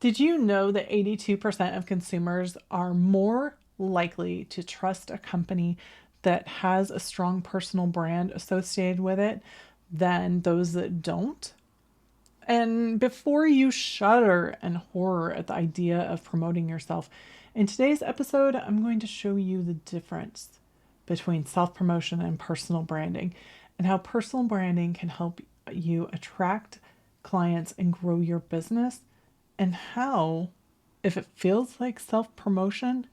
Did you know that 82% of consumers are more likely to trust a company that has a strong personal brand associated with it than those that don't? And before you shudder in horror at the idea of promoting yourself, in today's episode, I'm going to show you the difference between self promotion and personal branding, and how personal branding can help you attract clients and grow your business, and how, if it feels like self promotion,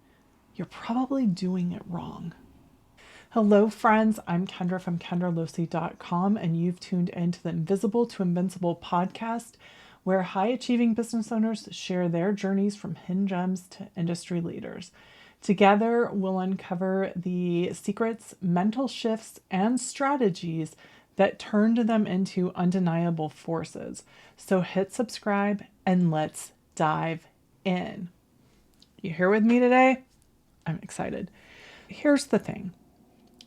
you're probably doing it wrong. Hello, friends. I'm Kendra from KendraLosee.com, and you've tuned into the Invisible to Invincible podcast, where high achieving business owners share their journeys from hidden gems to industry leaders. Together, we'll uncover the secrets, mental shifts, and strategies that turned them into undeniable forces. So hit subscribe and let's dive in. You here with me today? I'm excited. Here's the thing.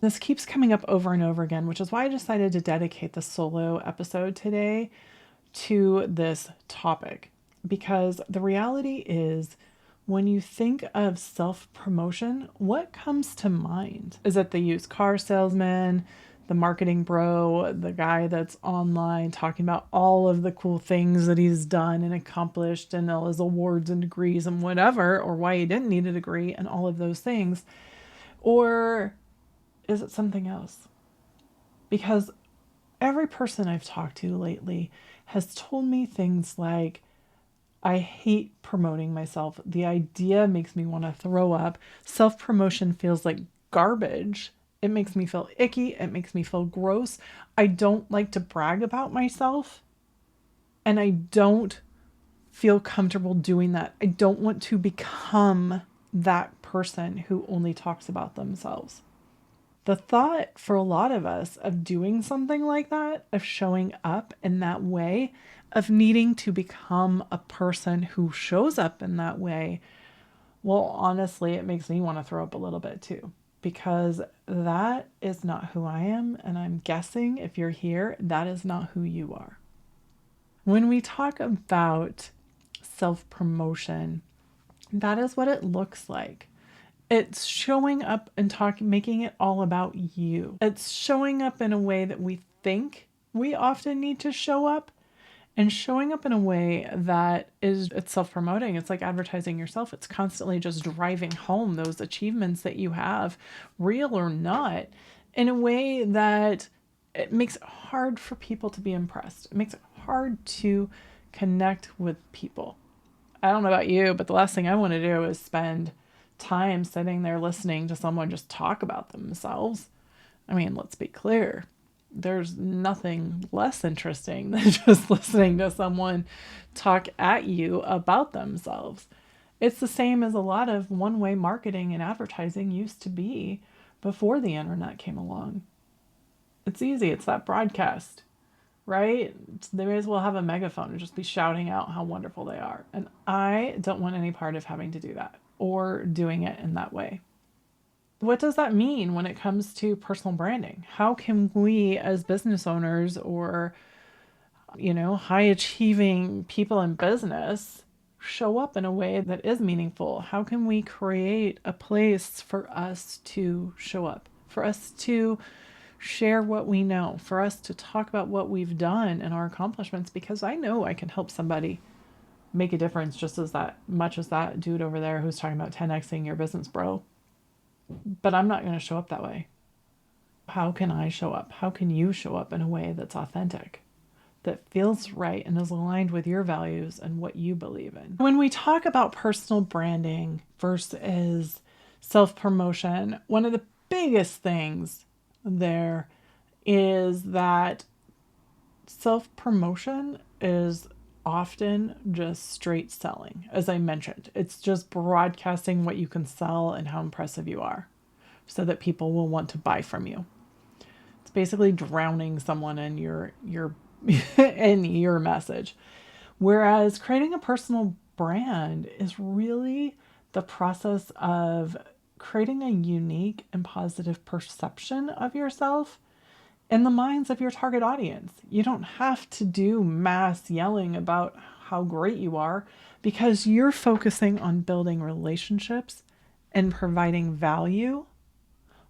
This keeps coming up over and over again, which is why I decided to dedicate the solo episode today to this topic. Because the reality is, when you think of self-promotion, what comes to mind? Is it the used car salesman, the marketing bro, the guy that's online talking about all of the cool things that he's done and accomplished and all his awards and degrees and whatever, or why he didn't need a degree and all of those things? Or is it something else? Because every person I've talked to lately has told me things like, I hate promoting myself. The idea makes me want to throw up. Self-promotion feels like garbage. It makes me feel icky. It makes me feel gross. I don't like to brag about myself. And I don't feel comfortable doing that. I don't want to become that person who only talks about themselves. The thought for a lot of us of doing something like that, of showing up in that way, of needing to become a person who shows up in that way, well, honestly, it makes me want to throw up a little bit too, because that is not who I am. And I'm guessing if you're here, that is not who you are. When we talk about self-promotion, that is what it looks like. It's showing up and making it all about you. It's showing up in a way that we think we often need to show up, and showing up in a way that it's self-promoting. It's like advertising yourself. It's constantly just driving home those achievements that you have, real or not, in a way that it makes it hard for people to be impressed. It makes it hard to connect with people. I don't know about you, but the last thing I want to do is spend time sitting there listening to someone just talk about themselves. I mean, let's be clear. There's nothing less interesting than just listening to someone talk at you about themselves. It's the same as a lot of one-way marketing and advertising used to be before the internet came along. It's easy. It's that broadcast, right? They may as well have a megaphone and just be shouting out how wonderful they are. And I don't want any part of having to do that or doing it in that way. What does that mean when it comes to personal branding? How can we as business owners or, high achieving people in business show up in a way that is meaningful? How can we create a place for us to show up, for us to share what we know, for us to talk about what we've done and our accomplishments? Because I know I can help somebody make a difference just as much as that dude over there who's talking about 10xing your business, bro. But I'm not going to show up that way. How can I show up? How can you show up in a way that's authentic, that feels right and is aligned with your values and what you believe in? When we talk about personal branding versus self-promotion, one of the biggest things there is that self-promotion is often just straight selling. As I mentioned, it's just broadcasting what you can sell and how impressive you are so that people will want to buy from you. It's basically drowning someone in your in your message. Whereas creating a personal brand is really the process of creating a unique and positive perception of yourself in the minds of your target audience. You don't have to do mass yelling about how great you are, because you're focusing on building relationships and providing value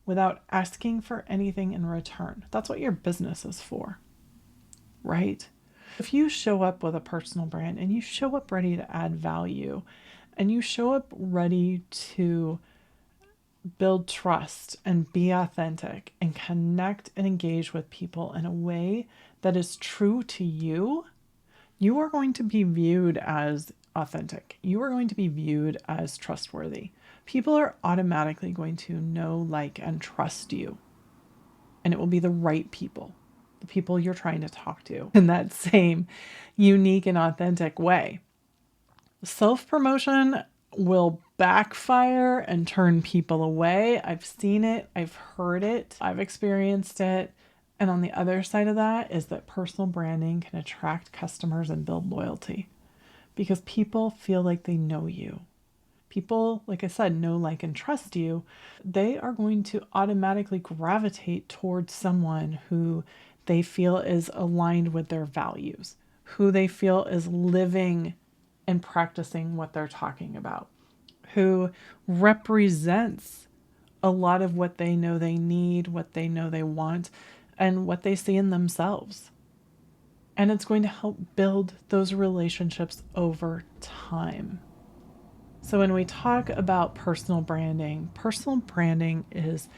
without asking for anything in return. That's what your business is for, right? If you show up with a personal brand and you show up ready to add value and you show up ready to build trust and be authentic and connect and engage with people in a way that is true to you, you are going to be viewed as authentic. You are going to be viewed as trustworthy. People are automatically going to know, like, and trust you. And it will be the right people, the people you're trying to talk to in that same unique and authentic way. Self-promotion will backfire and turn people away. I've seen it. I've heard it. I've experienced it. And on the other side of that is that personal branding can attract customers and build loyalty because people feel like they know you. People, like I said, know, like, and trust you. They are going to automatically gravitate towards someone who they feel is aligned with their values, who they feel is living and practicing what they're talking about, who represents a lot of what they know they need, what they know they want, and what they see in themselves. And it's going to help build those relationships over time. So when we talk about personal branding is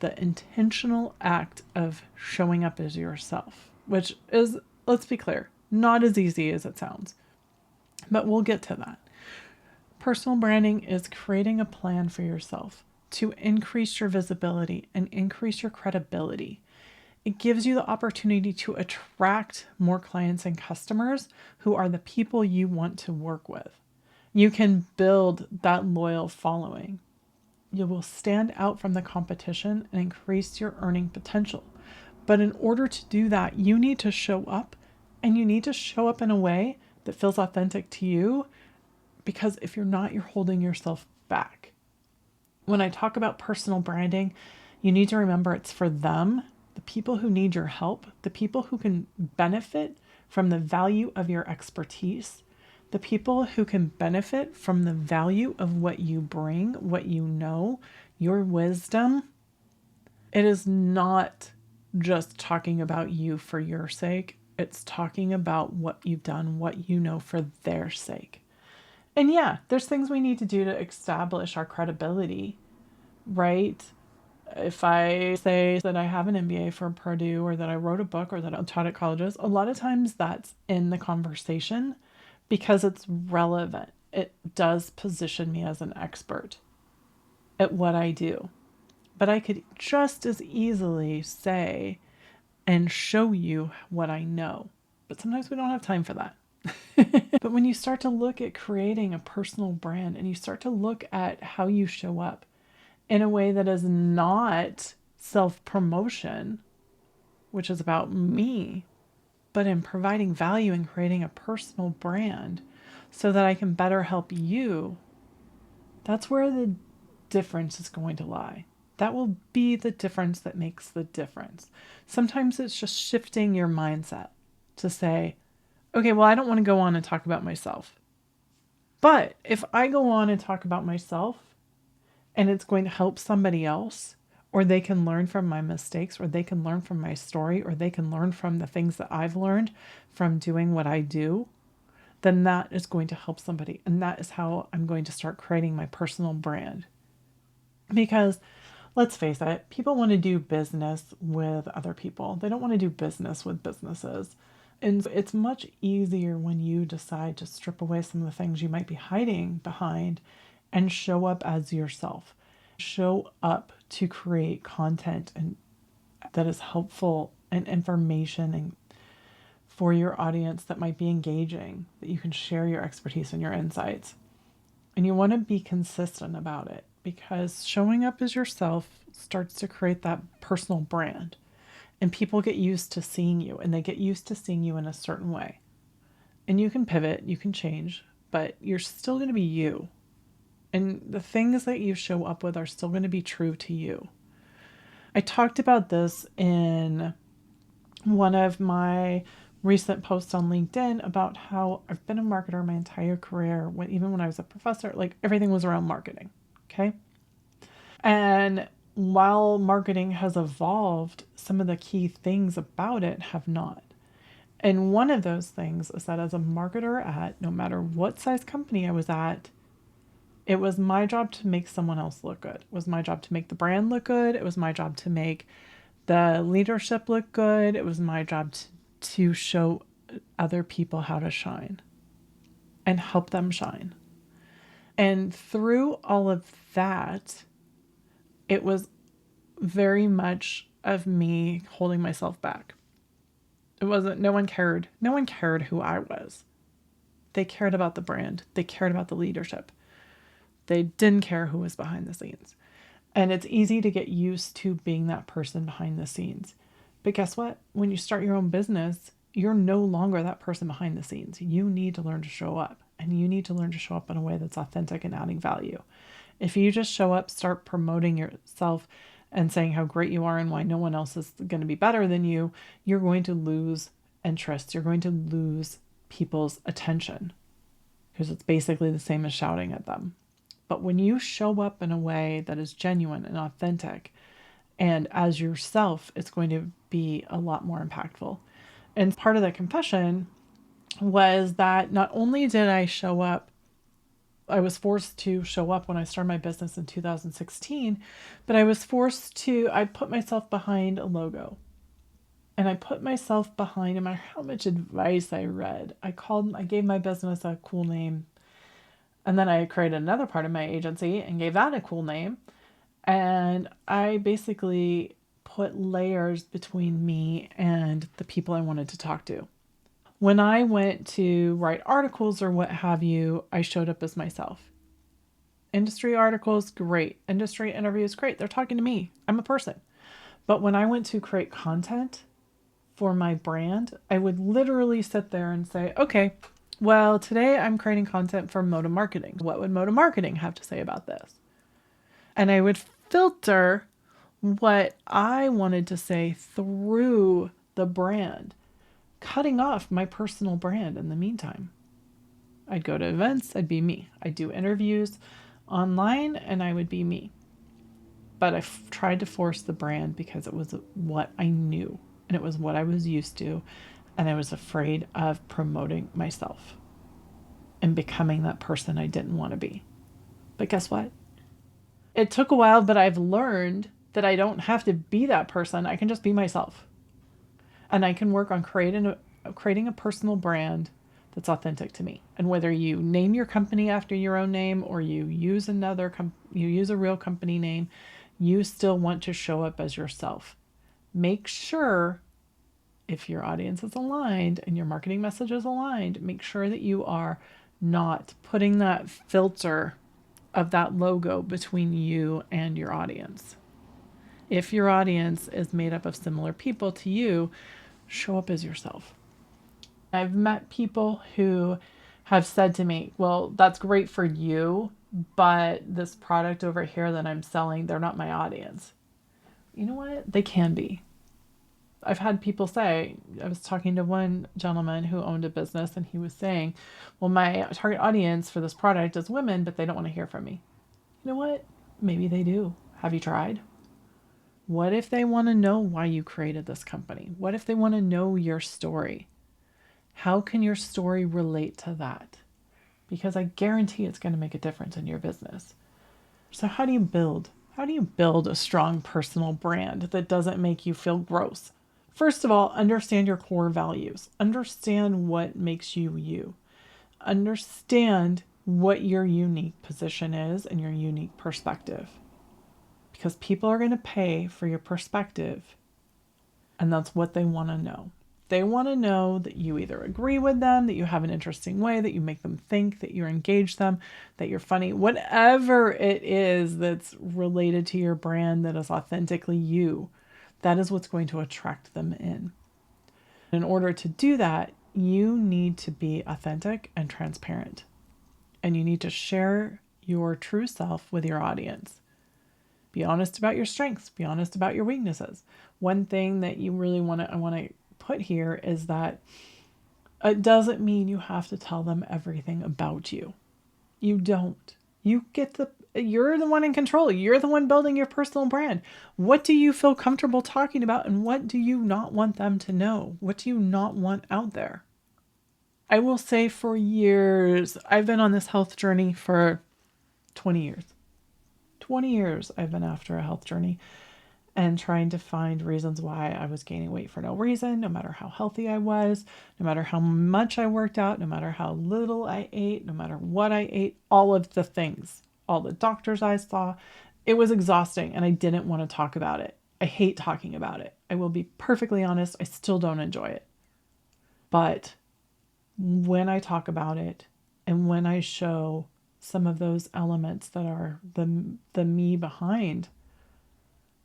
the intentional act of showing up as yourself, which is, let's be clear, not as easy as it sounds. But we'll get to that. Personal branding is creating a plan for yourself to increase your visibility and increase your credibility. It gives you the opportunity to attract more clients and customers who are the people you want to work with. You can build that loyal following. You will stand out from the competition and increase your earning potential. But in order to do that, you need to show up, and you need to show up in a way that feels authentic to you, because if you're not, you're holding yourself back. When I talk about personal branding, you need to remember it's for them, the people who need your help, the people who can benefit from the value of your expertise, the people who can benefit from the value of what you bring, what you know, your wisdom. It is not just talking about you for your sake. It's talking about what you've done, what you know, for their sake. And yeah, there's things we need to do to establish our credibility, right? If I say that I have an MBA from Purdue, or that I wrote a book, or that I taught at colleges, a lot of times that's in the conversation because it's relevant. It does position me as an expert at what I do. But I could just as easily say and show you what I know. But sometimes we don't have time for that. But when you start to look at creating a personal brand and you start to look at how you show up in a way that is not self-promotion, which is about me, but in providing value and creating a personal brand so that I can better help you, that's where the difference is going to lie. That will be the difference that makes the difference. Sometimes it's just shifting your mindset to say, okay, well, I don't want to go on and talk about myself. But if I go on and talk about myself and it's going to help somebody else, or they can learn from my mistakes, or they can learn from my story, or they can learn from the things that I've learned from doing what I do, then that is going to help somebody. And that is how I'm going to start creating my personal brand. Because let's face it, people want to do business with other people. They don't want to do business with businesses. And it's much easier when you decide to strip away some of the things you might be hiding behind and show up as yourself. Show up to create content and that is helpful and information and for your audience that might be engaging, that you can share your expertise and your insights. And you want to be consistent about it, because showing up as yourself starts to create that personal brand. And people get used to seeing you, and they get used to seeing you in a certain way. And you can pivot, you can change, but you're still going to be you. And the things that you show up with are still going to be true to you. I talked about this in one of my recent post on LinkedIn about how I've been a marketer my entire career. Even when I was a professor, like everything was around marketing. Okay. And while marketing has evolved, some of the key things about it have not. And one of those things is that as a marketer at no matter what size company I was at, it was my job to make someone else look good. It was my job to make the brand look good. It was my job to make the leadership look good. It was my job to show other people how to shine and help them shine. And through all of that, it was very much of me holding myself back. It wasn't, no one cared. No one cared who I was. They cared about the brand. They cared about the leadership. They didn't care who was behind the scenes. And it's easy to get used to being that person behind the scenes. But guess what? When you start your own business, you're no longer that person behind the scenes. You need to learn to show up, and you need to learn to show up in a way that's authentic and adding value. If you just show up, start promoting yourself and saying how great you are and why no one else is going to be better than you, you're going to lose interest. You're going to lose people's attention because it's basically the same as shouting at them. But when you show up in a way that is genuine and authentic and as yourself, it's going to be a lot more impactful. And part of the confession was that not only did I show up, I was forced to show up when I started my business in 2016, but I put myself behind a logo. And I put myself behind, no matter how much advice I read, I gave my business a cool name. And then I created another part of my agency and gave that a cool name. And I basically put layers between me and the people I wanted to talk to. When I went to write articles or what have you, I showed up as myself. Industry articles, great. Industry interviews, great. They're talking to me. I'm a person. But when I went to create content for my brand, I would literally sit there and say, okay, well, today I'm creating content for Moda Marketing. What would Moda Marketing have to say about this? And I would filter what I wanted to say through the brand, cutting off my personal brand in the meantime. I'd go to events, I'd be me. I'd do interviews online, and I would be me. But I tried to force the brand because it was what I knew, and it was what I was used to, and I was afraid of promoting myself and becoming that person I didn't want to be. But guess what? It took a while, but I've learned that I don't have to be that person. I can just be myself. And I can work on creating a personal brand that's authentic to me. And whether you name your company after your own name or you use you use a real company name, you still want to show up as yourself. Make sure, if your audience is aligned and your marketing message is aligned, make sure that you are not putting that filter of that logo between you and your audience. If your audience is made up of similar people to you, show up as yourself. I've met people who have said to me, well, that's great for you, but this product over here that I'm selling, they're not my audience. You know what? They can be. I've had people say, I was talking to one gentleman who owned a business and he was saying, well, my target audience for this product is women, but they don't want to hear from me. You know what? Maybe they do. Have you tried? What if they want to know why you created this company? What if they want to know your story? How can your story relate to that? Because I guarantee it's going to make a difference in your business. So how do you build? How do you build a strong personal brand that doesn't make you feel gross? First of all, understand your core values. Understand what makes you you. Understand what your unique position is and your unique perspective. Because people are going to pay for your perspective, and that's what they want to know. They want to know that you either agree with them, that you have an interesting way, that you make them think, that you engage them, that you're funny, whatever it is that's related to your brand that is authentically you. That is what's going to attract them in. In order to do that, you need to be authentic and transparent. And you need to share your true self with your audience. Be honest about your strengths. Be honest about your weaknesses. One thing that you really I want to put here is that it doesn't mean you have to tell them everything about you. You don't. You're the one in control. You're the one building your personal brand. What do you feel comfortable talking about, and what do you not want them to know? What do you not want out there? I will say for years, I've been on this health journey for 20 years. 20 years I've been after a health journey and trying to find reasons why I was gaining weight for no reason, no matter how healthy I was, no matter how much I worked out, no matter how little I ate, no matter what I ate, all of the things, all the doctors I saw. It was exhausting and I didn't want to talk about it. I hate talking about it. I will be perfectly honest, I still don't enjoy it. But when I talk about it and when I show some of those elements that are the me behind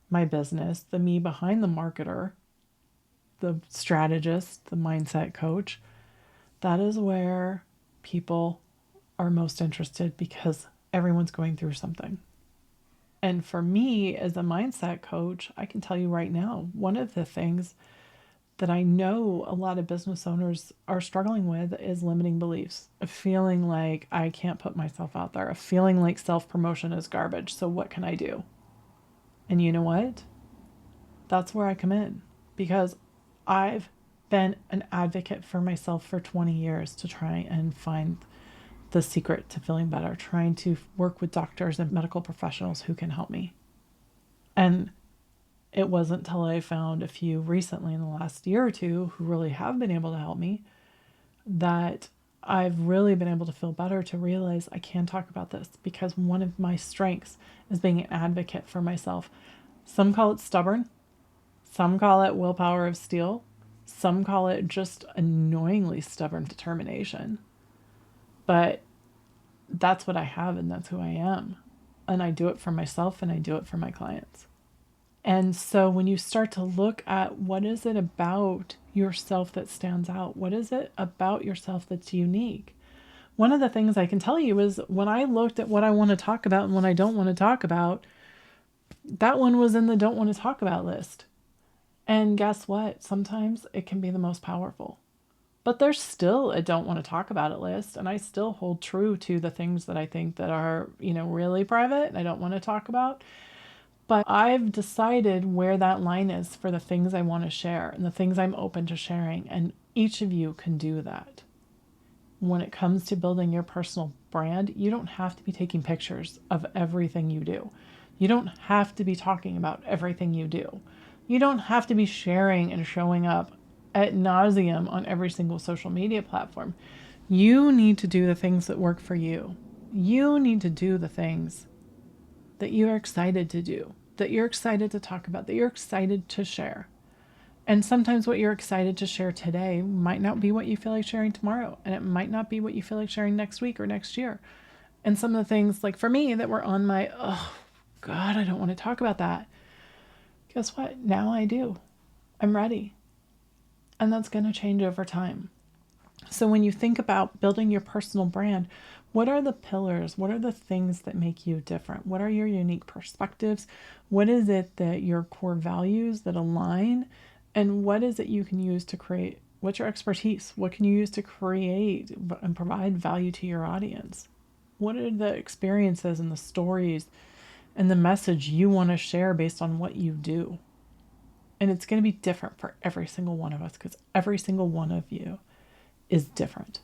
my business, the me behind the marketer, the strategist, the mindset coach, that is where people are most interested because everyone's going through something. And for me as a mindset coach, I can tell you right now, one of the things that I know a lot of business owners are struggling with is limiting beliefs, of feeling like I can't put myself out there, of feeling like self-promotion is garbage. So what can I do? And you know what? That's where I come in, because I've been an advocate for myself for 20 years to try and find the secret to feeling better, trying to work with doctors and medical professionals who can help me. And it wasn't until I found a few recently in the last year or two who really have been able to help me that I've really been able to feel better, to realize I can talk about this, because one of my strengths is being an advocate for myself. Some call it stubborn. Some call it willpower of steel. Some call it just annoyingly stubborn determination. But that's what I have and that's who I am. And I do it for myself and I do it for my clients. And so when you start to look at what is it about yourself that stands out? What is it about yourself that's unique? One of the things I can tell you is when I looked at what I want to talk about and what I don't want to talk about, that one was in the don't want to talk about list. And guess what? Sometimes it can be the most powerful. But there's still a don't want to talk about it list. And I still hold true to the things that I think that are, really private and I don't want to talk about. But I've decided where that line is for the things I want to share and the things I'm open to sharing. And each of you can do that. When it comes to building your personal brand, you don't have to be taking pictures of everything you do. You don't have to be talking about everything you do. You don't have to be sharing and showing up ad nauseum on every single social media platform. You need to do the things that work for you. You need to do the things that you're excited to do, that you're excited to talk about, that you're excited to share. And sometimes what you're excited to share today might not be what you feel like sharing tomorrow. And it might not be what you feel like sharing next week or next year. And some of the things, like for me, that were on my, oh, God, I don't want to talk about that. Guess what? Now I do. I'm ready. And that's going to change over time. So when you think about building your personal brand, what are the pillars? What are the things that make you different? What are your unique perspectives? What is it that your core values that align? And what is it you can use to create? What's your expertise? What can you use to create and provide value to your audience? What are the experiences and the stories and the message you want to share based on what you do? And it's going to be different for every single one of us, because every single one of you is different.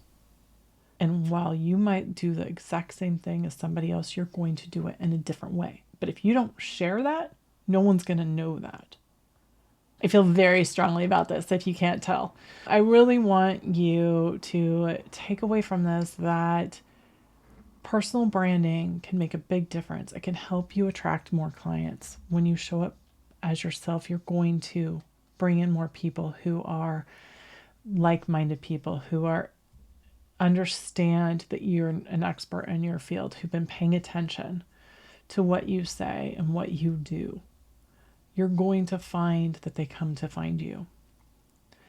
And while you might do the exact same thing as somebody else, you're going to do it in a different way. But if you don't share that, no one's going to know that. I feel very strongly about this, if you can't tell. I really want you to take away from this that personal branding can make a big difference. It can help you attract more clients. When you show up as yourself, you're going to bring in more people who are like-minded people, who are understand that you're an expert in your field, who've been paying attention to what you say and what you do. You're going to find that they come to find you.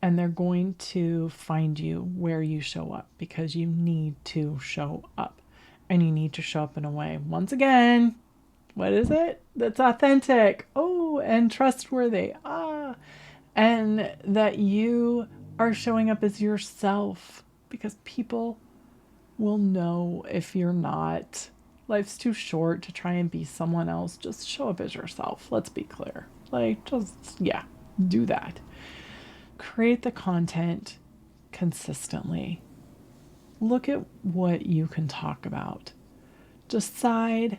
And they're going to find you where you show up, because you need to show up. And you need to show up in a way, once again, what is it? That's authentic. Oh, and trustworthy. and that you are showing up as yourself, because people will know if you're not. Life's too short to try and be someone else. Just show up as yourself. Let's be clear. Like, just, yeah, do that. Create the content consistently. Look at what you can talk about. Decide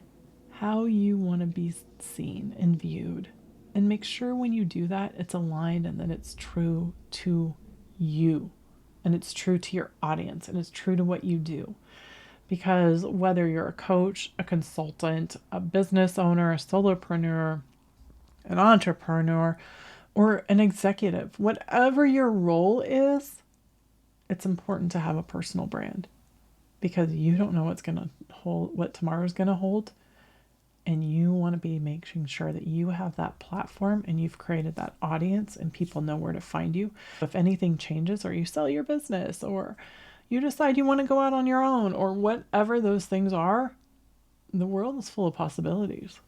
how you want to be seen and viewed. And make sure when you do that, it's aligned and that it's true to you. And it's true to your audience. And it's true to what you do. Because whether you're a coach, a consultant, a business owner, a solopreneur, an entrepreneur, or an executive, whatever your role is, it's important to have a personal brand, because you don't know what's going to hold, what tomorrow's going to hold. And you want to be making sure that you have that platform and you've created that audience and people know where to find you. If anything changes, or you sell your business, or you decide you want to go out on your own, or whatever those things are, the world is full of possibilities.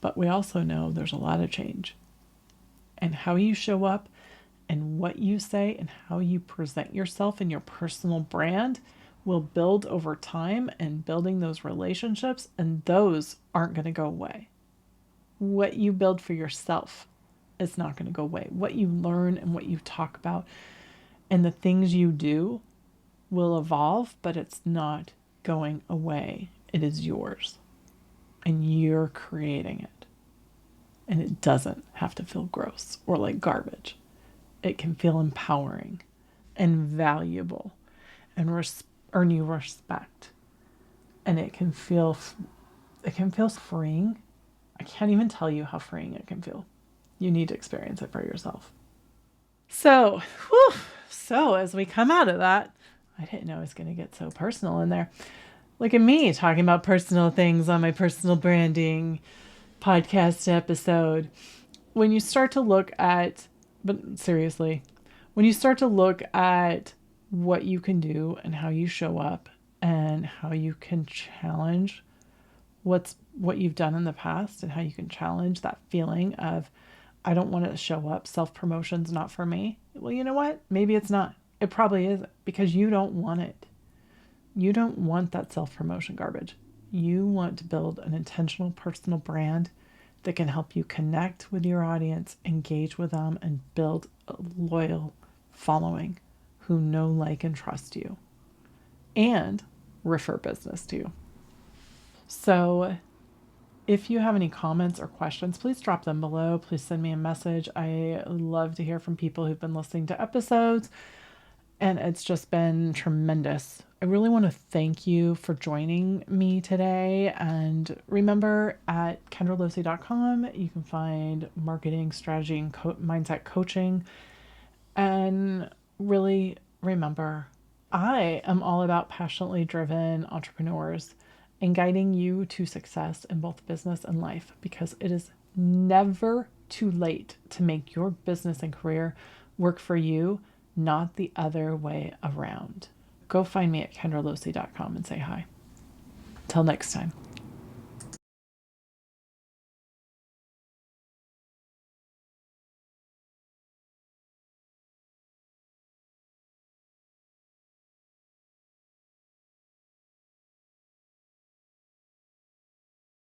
But we also know there's a lot of change. And how you show up and what you say and how you present yourself in your personal brand will build over time, and building those relationships, and those aren't going to go away. What you build for yourself is not going to go away. What you learn and what you talk about and the things you do will evolve, but it's not going away. It is yours, and you're creating it. And it doesn't have to feel gross or like garbage. It can feel empowering and valuable and earn you respect. And it can feel freeing. I can't even tell you how freeing it can feel. You need to experience it for yourself. So as we come out of that, I didn't know it was going to get so personal in there. Look at me talking about personal things on my personal branding podcast episode. When you start to look at, but seriously, when you start to look at what you can do and how you show up and how you can challenge what you've done in the past, and how you can challenge that feeling of, I don't want to show up, self-promotion's not for me. Well, you know what? Maybe it's not. It probably isn't, because you don't want it. You don't want that self-promotion garbage. You want to build an intentional personal brand that can help you connect with your audience, engage with them, and build a loyal following who know, like, and trust you, and refer business to you. So if you have any comments or questions, please drop them below. Please send me a message. I love to hear from people who've been listening to episodes, and it's just been tremendous. I really want to thank you for joining me today. And remember, at KendraLosee.com, you can find marketing, strategy, and mindset coaching. And really remember, I am all about passionately driven entrepreneurs and guiding you to success in both business and life, because it is never too late to make your business and career work for you, not the other way around. Go find me at KendraLosee.com and say hi. Till next time.